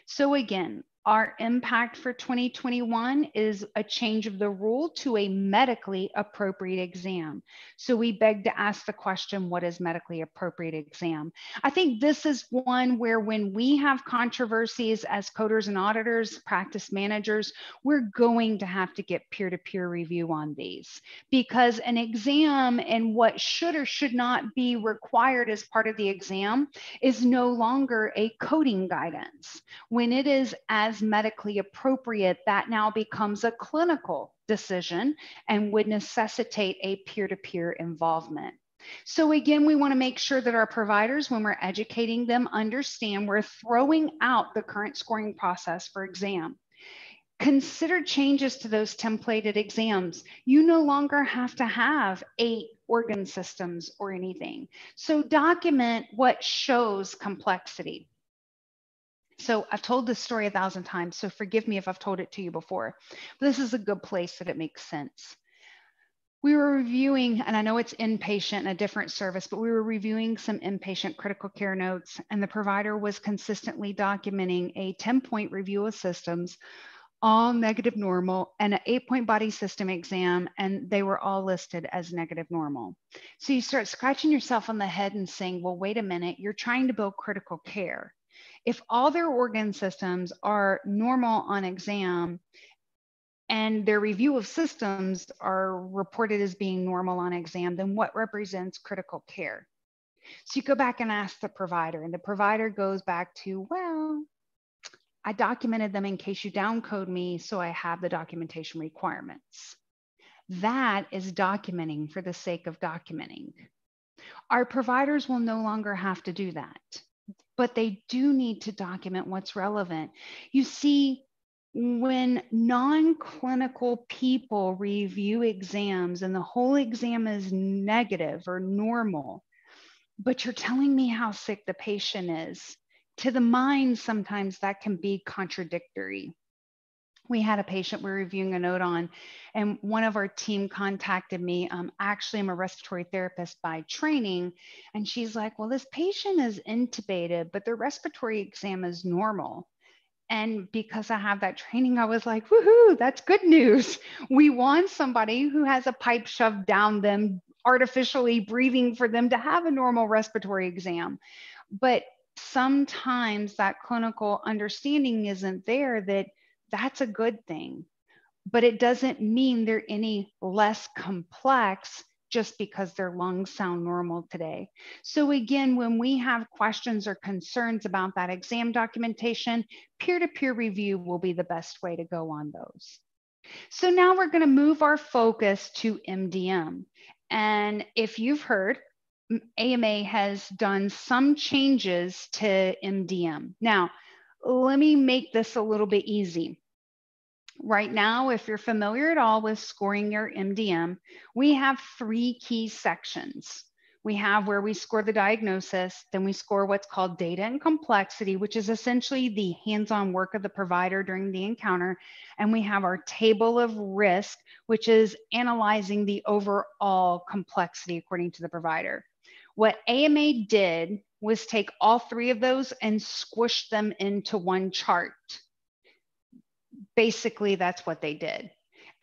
So again, our impact for 2021 is a change of the rule to a medically appropriate exam. So we beg to ask the question, what is medically appropriate exam? I think this is one where when we have controversies as coders and auditors, practice managers, we're going to have to get peer-to-peer review on these, because an exam and what should or should not be required as part of the exam is no longer a coding guidance. When it is as medically appropriate, that now becomes a clinical decision and would necessitate a peer-to-peer involvement. So again, we want to make sure that our providers, when we're educating them, understand we're throwing out the current scoring process for exam. Consider changes to those templated exams. You no longer have to have 8 organ systems or anything. So document what shows complexity. So I've told this story 1,000 times, so forgive me if I've told it to you before, but this is a good place that it makes sense. We were reviewing, and I know it's inpatient in a different service, but we were reviewing some inpatient critical care notes, and the provider was consistently documenting a 10-point review of systems all negative normal, and an 8-point body system exam, and they were all listed as negative normal. So you start scratching yourself on the head and saying, well, wait a minute, you're trying to build critical care. If all their organ systems are normal on exam and their review of systems are reported as being normal on exam, then what represents critical care? So you go back and ask the provider, and the provider goes back to, well, I documented them in case you downcode me, so I have the documentation requirements. That is documenting for the sake of documenting. Our providers will no longer have to do that, but they do need to document what's relevant. You see, when non-clinical people review exams and the whole exam is negative or normal, but you're telling me how sick the patient is, to the mind, sometimes that can be contradictory. We had a patient we were reviewing a note on, and one of our team contacted me. Actually, I'm a respiratory therapist by training. And she's like, well, this patient is intubated, but their respiratory exam is normal. And because I have that training, I was like, woohoo, that's good news. We want somebody who has a pipe shoved down them, artificially breathing for them to have a normal respiratory exam. But sometimes that clinical understanding isn't there, that that's a good thing, but it doesn't mean they're any less complex just because their lungs sound normal today. So again, when we have questions or concerns about that exam documentation, peer-to-peer review will be the best way to go on those. So now we're going to move our focus to MDM. And if you've heard, AMA has done some changes to MDM. Now, let me make this a little bit easy. Right now, if you're familiar at all with scoring your MDM, we have 3 key sections. We have where we score the diagnosis, then we score what's called data and complexity, which is essentially the hands-on work of the provider during the encounter. And we have our table of risk, which is analyzing the overall complexity according to the provider. What AMA did was take all 3 of those and squish them into one chart. Basically, that's what they did.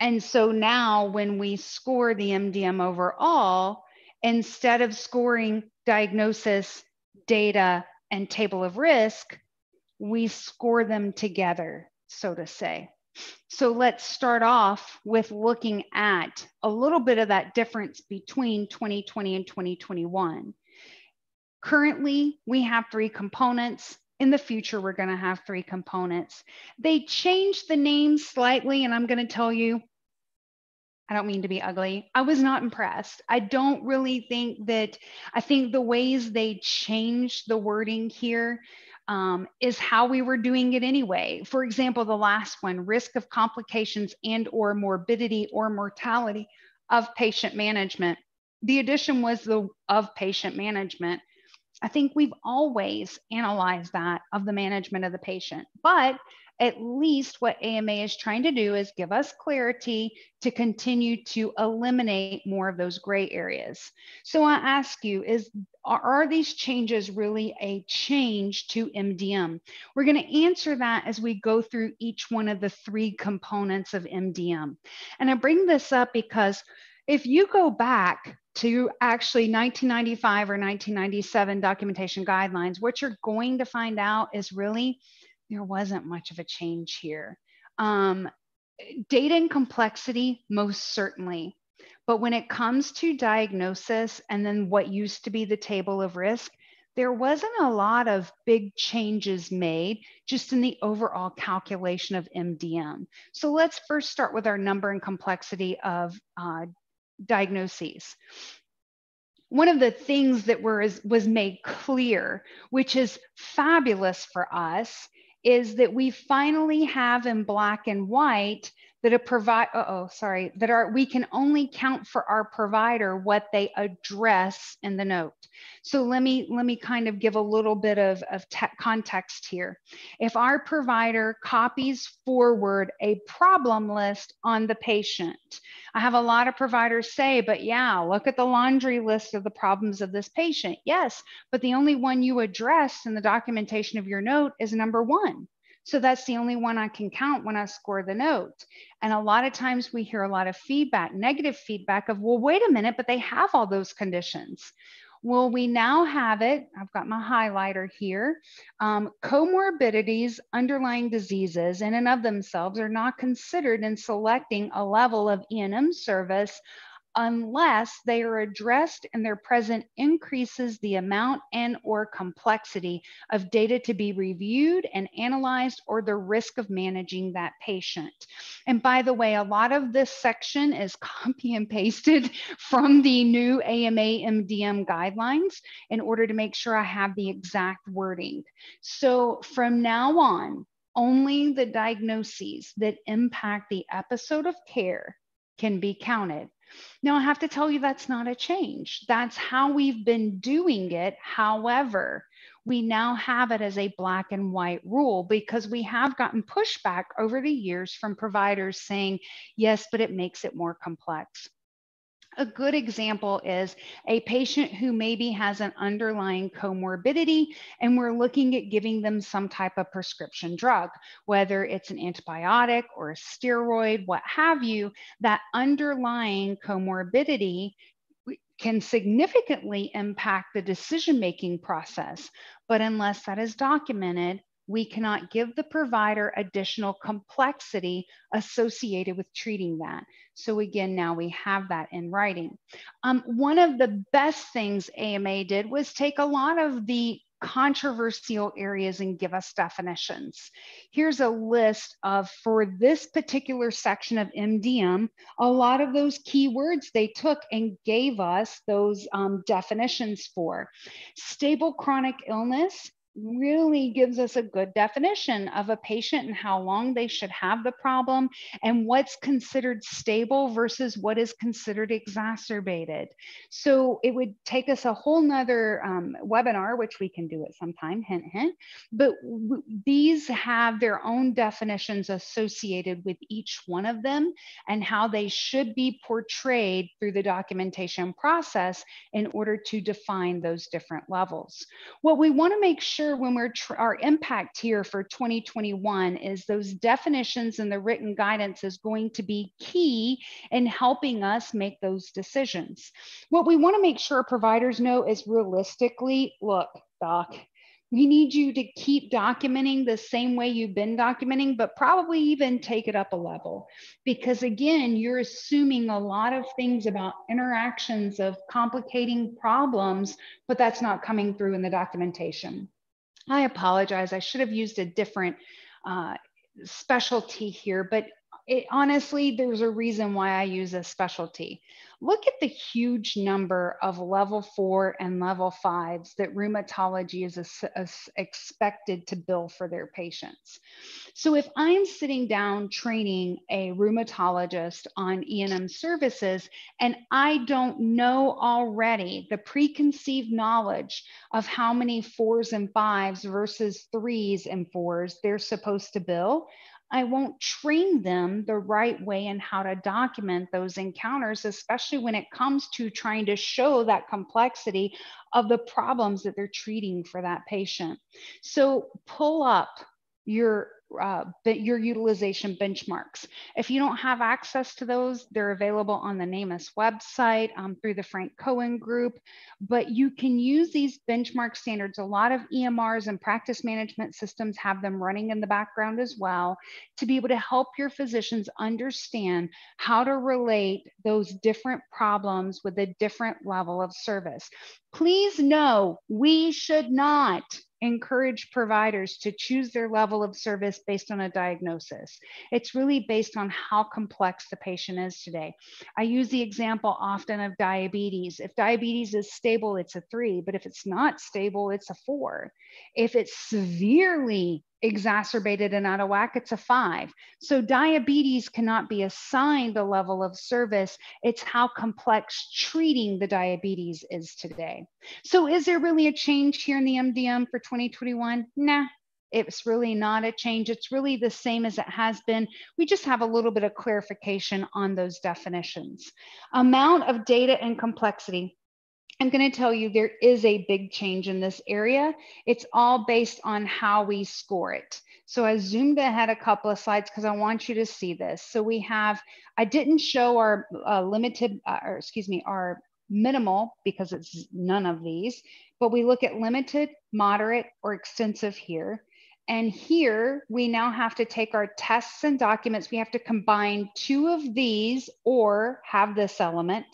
And so now when we score the MDM overall, instead of scoring diagnosis, data, and table of risk, we score them together, so to say. So let's start off with looking at a little bit of that difference between 2020 and 2021. Currently, we have 3 components. In the future, we're going to have 3 components. They changed the name slightly, and I'm going to tell you, I don't mean to be ugly, I was not impressed. I don't really think that, I think the ways they changed the wording here is how we were doing it anyway. For example, the last one, risk of complications and or morbidity or mortality of patient management. The addition was the of patient management. I think we've always analyzed that of the management of the patient, but at least what AMA is trying to do is give us clarity to continue to eliminate more of those gray areas. So I ask you, are these changes really a change to MDM? We're going to answer that as we go through each one of the 3 components of MDM. And I bring this up because if you go back to actually 1995 or 1997 documentation guidelines, what you're going to find out is really there wasn't much of a change here. Data and complexity, most certainly. But when it comes to diagnosis and then what used to be the table of risk, there wasn't a lot of big changes made just in the overall calculation of MDM. So let's first start with our number and complexity of diagnoses. One of the things that was made clear, which is fabulous for us, is that we finally have in black and white that we can only count for our provider what they address in the note. So let me kind of give a little bit of context here. If our provider copies forward a problem list on the patient, I have a lot of providers say, but yeah, look at the laundry list of the problems of this patient. Yes, but the only one you address in the documentation of your note is number 1. So that's the only one I can count when I score the note. And a lot of times we hear a lot of feedback, negative feedback of, well, wait a minute, but they have all those conditions. Well, we now have it. I've got my highlighter here. Comorbidities, underlying diseases in and of themselves are not considered in selecting a level of E&M service unless they are addressed and their present increases the amount and or complexity of data to be reviewed and analyzed or the risk of managing that patient. And by the way, a lot of this section is copy and pasted from the new AMA MDM guidelines in order to make sure I have the exact wording. So from now on, only the diagnoses that impact the episode of care can be counted. Now, I have to tell you that's not a change. That's how we've been doing it. However, we now have it as a black and white rule because we have gotten pushback over the years from providers saying, yes, but it makes it more complex. A good example is a patient who maybe has an underlying comorbidity, and we're looking at giving them some type of prescription drug, whether it's an antibiotic or a steroid, what have you. That underlying comorbidity can significantly impact the decision-making process. But unless that is documented, we cannot give the provider additional complexity associated with treating that. So again, now we have that in writing. One of the best things AMA did was take a lot of the controversial areas and give us definitions. Here's a list of, for this particular section of MDM, a lot of those keywords they took and gave us those definitions for. Stable chronic illness really gives us a good definition of a patient and how long they should have the problem and what's considered stable versus what is considered exacerbated. So it would take us a whole nother webinar, which we can do at some time, hint, hint, but these have their own definitions associated with each one of them and how they should be portrayed through the documentation process in order to define those different levels. What we want to make sure when we're our impact here for 2021 is those definitions and the written guidance is going to be key in helping us make those decisions. What we want to make sure providers know is realistically, look, doc, we need you to keep documenting the same way you've been documenting, but probably even take it up a level. Because again, you're assuming a lot of things about interactions of complicating problems, but that's not coming through in the documentation. I apologize. I should have used a different specialty here, but honestly, there's a reason why I use a specialty. Look at the huge number of level 4 and level 5s that rheumatology is expected to bill for their patients. So if I'm sitting down training a rheumatologist on E&M services, and I don't know already the preconceived knowledge of how many 4s and 5s versus 3s and 4s they're supposed to bill, I won't train them the right way in how to document those encounters, especially when it comes to trying to show that complexity of the problems that they're treating for that patient. So pull up your utilization benchmarks. If you don't have access to those, they're available on the NAMUS website through the Frank Cohen group, but you can use these benchmark standards. A lot of EMRs and practice management systems have them running in the background as well to be able to help your physicians understand how to relate those different problems with a different level of service. Please know, we should not encourage providers to choose their level of service based on a diagnosis. It's really based on how complex the patient is today. I use the example often of diabetes. If diabetes is stable, it's a 3, but if it's not stable, it's a 4. If it's severely exacerbated and out of whack, it's a 5. So diabetes cannot be assigned a level of service. It's how complex treating the diabetes is today. So is there really a change here in the MDM for 2021? Nah, it's really not a change. It's really the same as it has been. We just have a little bit of clarification on those definitions. Amount of data and complexity. I'm going to tell you there is a big change in this area. It's all based on how we score it. So I zoomed ahead a couple of slides because I want you to see this. So we have, I didn't show our our minimal because it's none of these, but we look at limited, moderate, or extensive here. And here we now have to take our tests and documents. We have to combine 2 of these or have this element.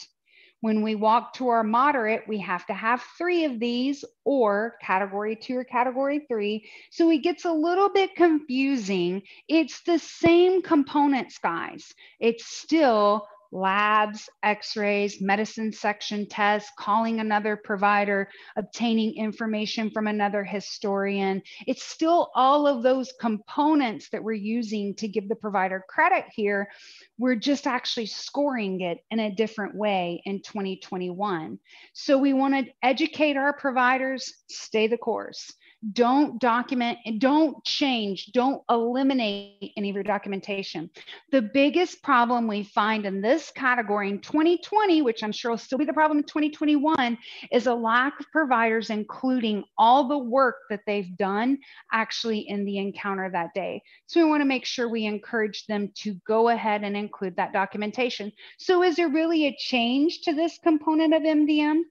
When we walk to our moderate, we have to have 3 of these or category 2 or category 3. So it gets a little bit confusing. It's the same components, guys. It's still labs, x-rays, medicine section tests, calling another provider, obtaining information from another historian. It's still all of those components that we're using to give the provider credit here. We're just actually scoring it in a different way in 2021. So we want to educate our providers, stay the course. Don't document and don't change, don't eliminate any of your documentation. The biggest problem we find in this category in 2020, which I'm sure will still be the problem in 2021, is a lack of providers including all the work that they've done actually in the encounter that day. So we want to make sure we encourage them to go ahead and include that documentation. So is there really a change to this component of MDM?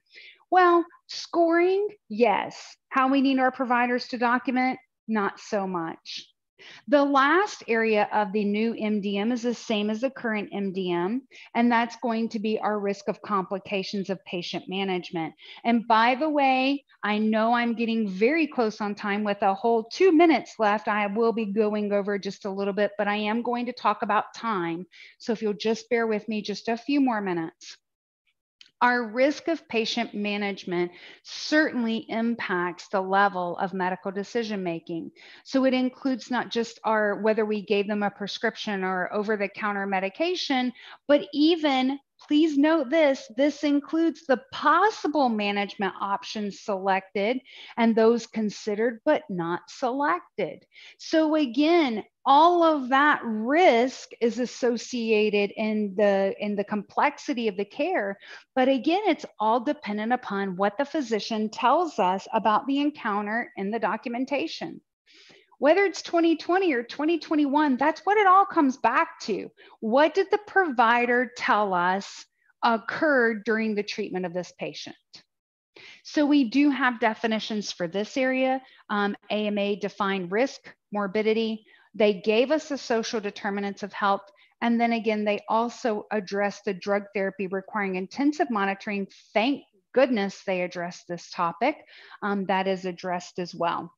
Well, scoring, yes. How we need our providers to document, not so much. The last area of the new MDM is the same as the current MDM, and that's going to be our risk of complications of patient management. And by the way, I know I'm getting very close on time with a whole 2 minutes left. I will be going over just a little bit, but I am going to talk about time. So if you'll just bear with me just a few more minutes. Our risk of patient management certainly impacts the level of medical decision making. So it includes not just whether we gave them a prescription or over-the-counter medication, but even, please note this includes the possible management options selected and those considered but not selected. So again, all of that risk is associated in the complexity of the care. But again, it's all dependent upon what the physician tells us about the encounter in the documentation. Whether it's 2020 or 2021, that's what it all comes back to. What did the provider tell us occurred during the treatment of this patient? So we do have definitions for this area. AMA defined risk, morbidity. They gave us the social determinants of health. And then again, they also addressed the drug therapy requiring intensive monitoring. Thank goodness they addressed this topic. That is addressed as well.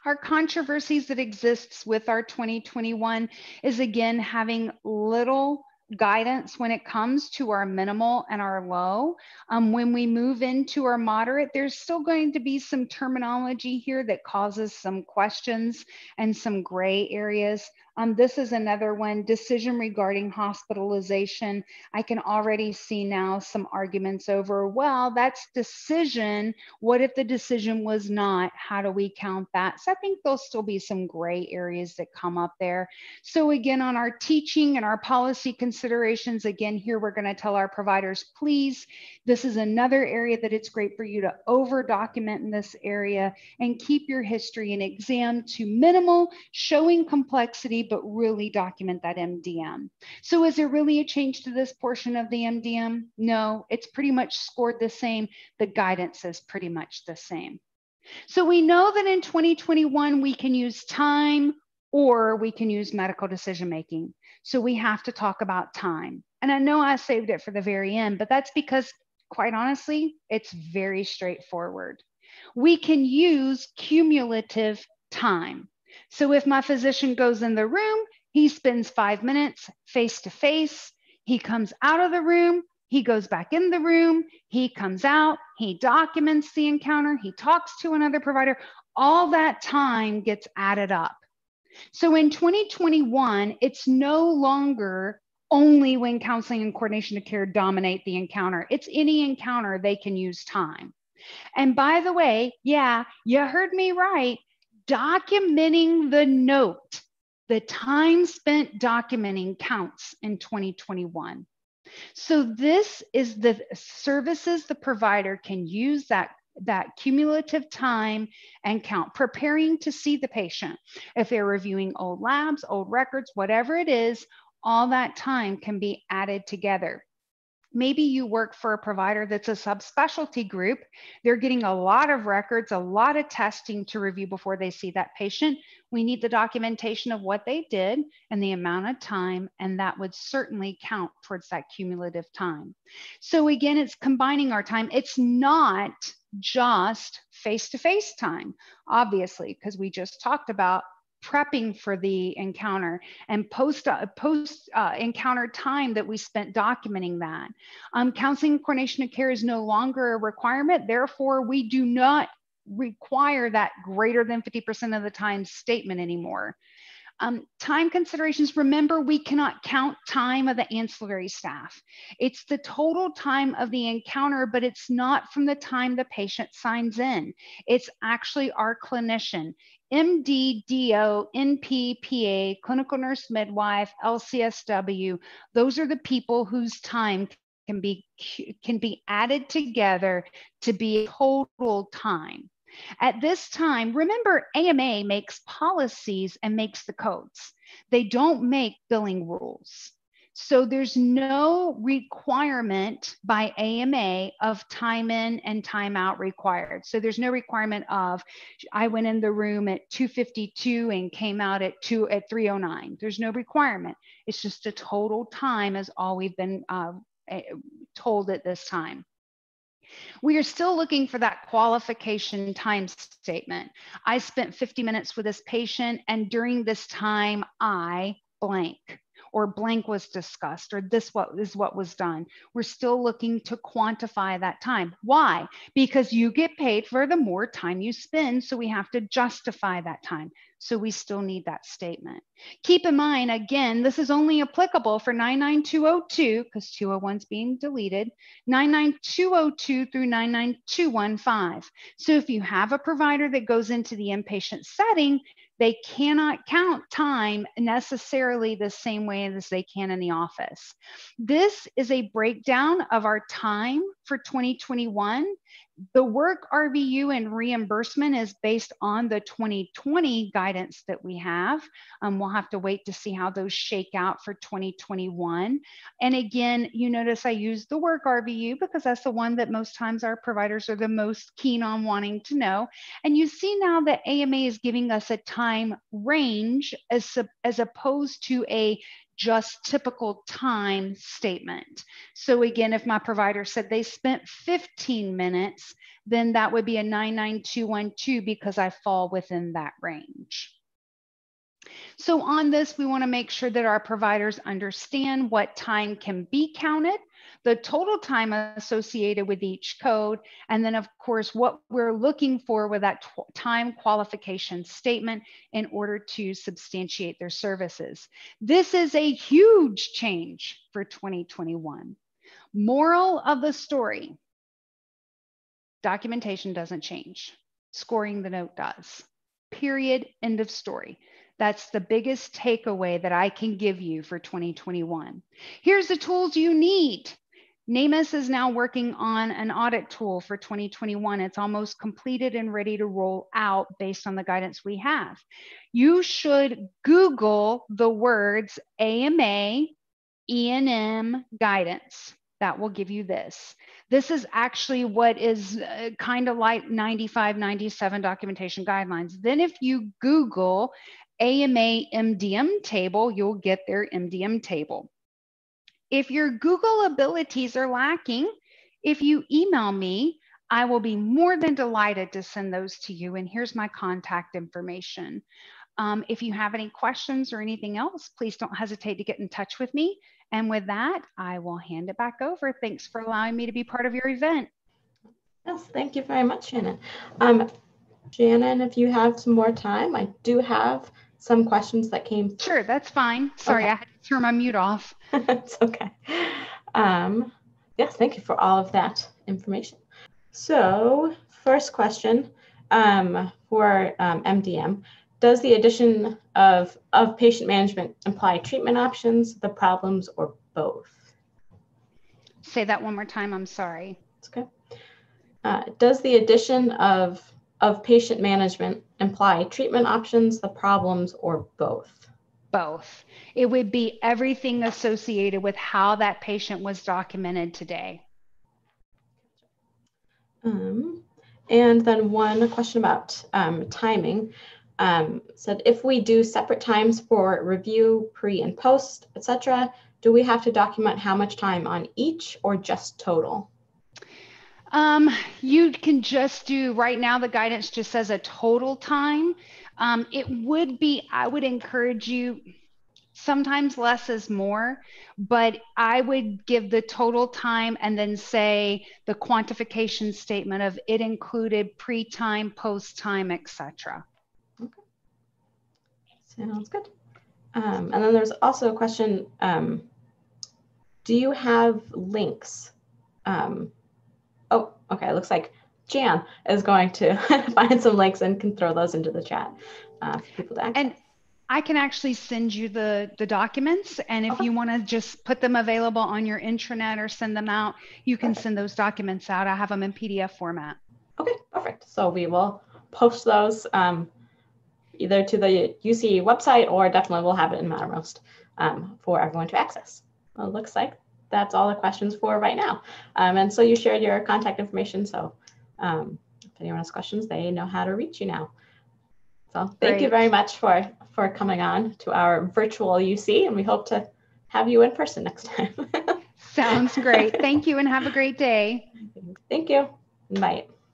Our controversies that exists with our 2021 is again having little guidance when it comes to our minimal and our low. When we move into our moderate, there's still going to be some terminology here that causes some questions and some gray areas. This is another one, decision regarding hospitalization. I can already see now some arguments over, well, that's decision. What if the decision was not? How do we count that? So I think there'll still be some gray areas that come up there. So again, on our teaching and our policy considerations, again, here we're going to tell our providers, please, this is another area that it's great for you to over document in this area and keep your history and exam to minimal, showing complexity, but really document that MDM. So is there really a change to this portion of the MDM? No, it's pretty much scored the same. The guidance is pretty much the same. So we know that in 2021, we can use time or we can use medical decision-making. So we have to talk about time. And I know I saved it for the very end, but that's because quite honestly, it's very straightforward. We can use cumulative time. So if my physician goes in the room, he spends 5 minutes face to face, he comes out of the room, he goes back in the room, he comes out, he documents the encounter, he talks to another provider, all that time gets added up. So in 2021, it's no longer only when counseling and coordination of care dominate the encounter. It's any encounter they can use time. And by the way, yeah, you heard me right. Documenting the note, the time spent documenting counts in 2021. So this is the services the provider can use that cumulative time and count, preparing to see the patient. If they're reviewing old labs, old records, whatever it is, all that time can be added together. Maybe you work for a provider that's a subspecialty group. They're getting a lot of records, a lot of testing to review before they see that patient. We need the documentation of what they did and the amount of time, and that would certainly count towards that cumulative time. So again, it's combining our time. It's not just face-to-face time, obviously, because we just talked about prepping for the encounter and post encounter time that we spent documenting that. Counseling and coordination of care is no longer a requirement. Therefore, we do not require that greater than 50% of the time statement anymore. Time considerations, remember, we cannot count time of the ancillary staff. It's the total time of the encounter, but it's not from the time the patient signs in. It's actually our clinician. MD, DO, NP, PA, clinical nurse midwife, LCSW, those are the people whose time can be added together to be a total time. At this time, remember, AMA makes policies and makes the codes. They don't make billing rules. So there's no requirement by AMA of time in and time out required. So there's no requirement of, I went in the room at 2:52 and came out at 3:09. There's no requirement. It's just a total time is all we've been told at this time. We are still looking for that qualification time statement. I spent 50 minutes with this patient, and during this time, I blank, or blank was discussed, or this is what was done. We're still looking to quantify that time. Why? Because you get paid for the more time you spend, so we have to justify that time. So we still need that statement. Keep in mind, again, this is only applicable for 99202 because 201 is being deleted, 99202 through 99215. So if you have a provider that goes into the inpatient setting, they cannot count time necessarily the same way as they can in the office. This is a breakdown of our time for 2021. The work RVU and reimbursement is based on the 2020 guidance that we have. We'll have to wait to see how those shake out for 2021. And again, you notice I use the work RVU because that's the one that most times our providers are the most keen on wanting to know. And you see now that AMA is giving us a time range as opposed to a just typical time statement. So again, if my provider said they spent 15 minutes, then that would be a 99212 because I fall within that range. So on this, we want to make sure that our providers understand what time can be counted, the total time associated with each code, and then of course, what we're looking for with that time qualification statement in order to substantiate their services. This is a huge change for 2021. Moral of the story, documentation doesn't change. Scoring the note does. Period, end of story. That's the biggest takeaway that I can give you for 2021. Here's the tools you need. NAMUS is now working on an audit tool for 2021. It's almost completed and ready to roll out based on the guidance we have. You should Google the words AMA, E&M guidance. That will give you this. This is actually what is kind of like 95, 97 documentation guidelines. Then if you Google AMA MDM table, you'll get their MDM table. If your Google abilities are lacking, if you email me, I will be more than delighted to send those to you. And here's my contact information. If you have any questions or anything else, please don't hesitate to get in touch with me. And with that, I will hand it back over. Thanks for allowing me to be part of your event.
Yes, thank you very much, Shannon. Shannon, if you have some more time, I do have some questions that came through.
Sure, that's fine. Sorry, okay. I had to turn my mute off.
It's okay. Yes, thank you for all of that information. So first question for MDM, does the addition of patient management imply treatment options, the problems, or both?
Say that one more time. I'm sorry.
It's okay. Does the addition of patient management imply treatment options, the problems, or both?
Both. It would be everything associated with how that patient was documented today.
And then one question about timing. Said if we do separate times for review, pre and post, etc., do we have to document how much time on each or just total?
You can just do, right now the guidance just says a total time. It would be, I would encourage you, sometimes less is more, but I would give the total time and then say the quantification statement of it included pre-time, post-time, etc.
Okay. Sounds good. And then there's also a question, do you have links? Oh, okay, it looks like Jan is going to find some links and can throw those into the chat for people to access.
And I can actually send you the documents, and if
Okay.
you want to just put them available on your intranet or send them out, you can send those documents out. I have them in PDF format.
Okay, perfect. So we will post those either to the UC website or definitely we'll have it in Mattermost for everyone to access. Well, it looks like that's all the questions for right now. And so you shared your contact information. So if anyone has questions, they know how to reach you now. So thank you very much for coming on to our virtual UC, and we hope to have you in person next time.
Sounds great. Thank you and have a great day.
Thank you. Bye.